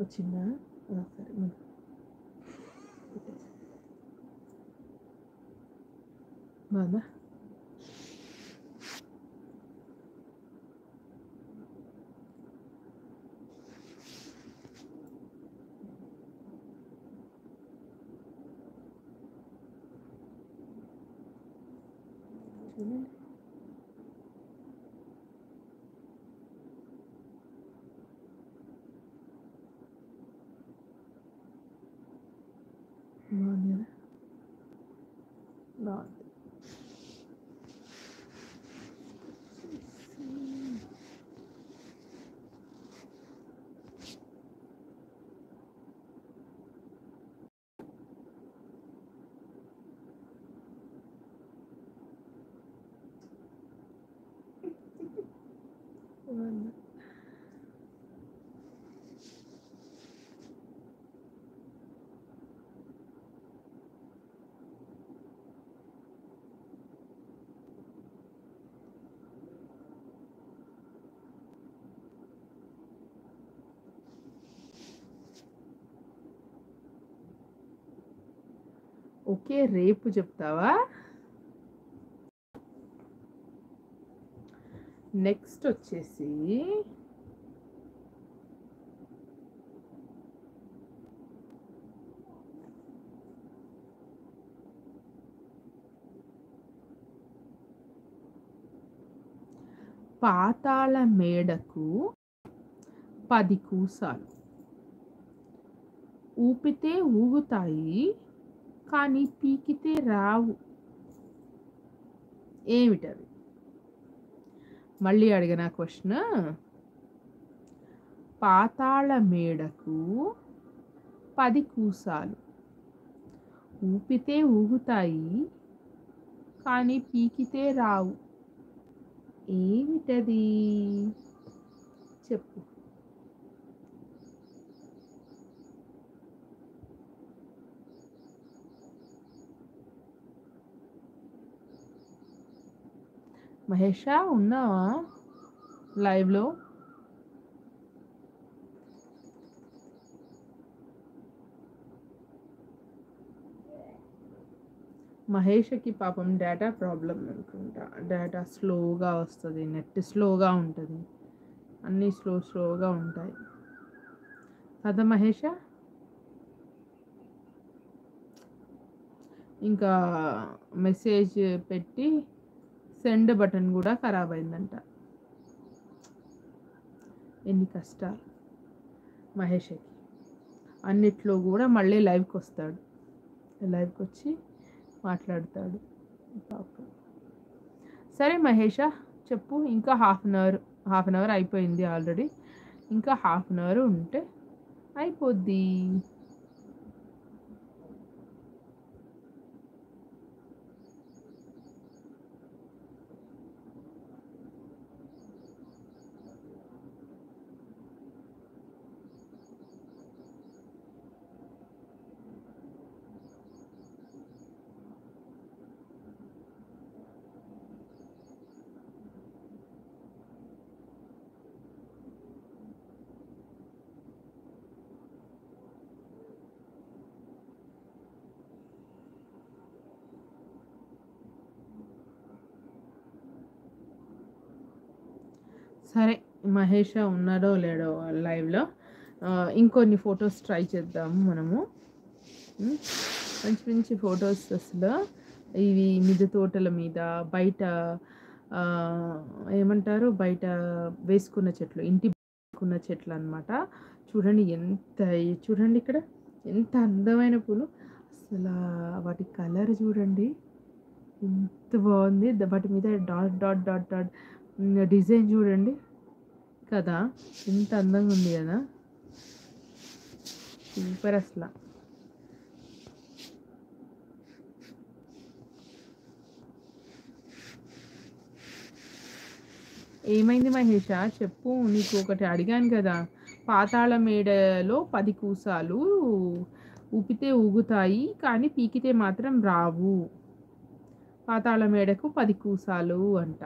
వచ్చిందా? సరే బాగా చూడండి. బాగుంది కదా? బాగుంది. బాగుంది. ఓకే, రేపు చెప్తావా? నెక్స్ట్ వచ్చేసి పాతాళ మేడకు 10 కూసాలు. ఊపితే ఊగుతాయి కానీ పీకితే రావు. ఏమిటది? మళ్ళీ అడిగిన క్వశ్చన్. పాతాళ మేడకు 10 కూసాలు. ఊపితే ఊగుతాయి కానీ పీకితే రావు. ఏమిటది? చెప్పు. మహేషా, ఉన్నావా లైవ్లో? మహేష్కి పాపం డేటా ప్రాబ్లం అనుకుంటా. డేటా స్లోగా వస్తుంది, నెట్ స్లోగా ఉంటుంది, అన్నీ స్లోగా ఉంటాయి కదా మహేష? ఇంకా మెసేజ్ పెట్టి సెండ్ బటన్ కూడా ఖరాబ్ అయిందంట. ఎన్ని కష్టాలు మహేష్కి. అన్నిట్లో కూడా మళ్ళీ లైవ్కి వస్తాడు, లైవ్కి వచ్చి మాట్లాడతాడు పాపం. సరే మహేష, చెప్పు. ఇంకా హాఫ్ అన్ అవర్ అయిపోయింది ఆల్రెడీ. ఇంకా హాఫ్ అన్ అవర్ ఉంటే అయిపోద్ది. సరే, మహేష ఉన్నాడో లేడో లైవ్లో. ఇంకొన్ని ఫొటోస్ ట్రై చేద్దాము మనము. మంచి మంచి ఫొటోస్ అసలు. ఇవి మిద్దె తోటల మీద, బయట ఏమంటారు, బయట వేసుకున్న చెట్లు, ఇంటి వేసుకున్న చెట్లు అనమాట. చూడండి చూడండి ఇక్కడ ఎంత అందమైన పూలు. అసలు వాటి కలర్ చూడండి ఎంత బాగుంది. వాటి మీద dot dot dot dot design చూడండి కదా, ఎంత అందంగా ఉంది కదా. సూపర్ అసలు. ఏమైంది మహేష? చెప్పు. నీకు ఒకటి అడిగాను కదా, పాతాళ మేడలో 10 కూసాలు. ఊపితే ఊగుతాయి కానీ పీకితే మాత్రం రావు. పాతాళ మేడకు 10 కూసాలు అంట.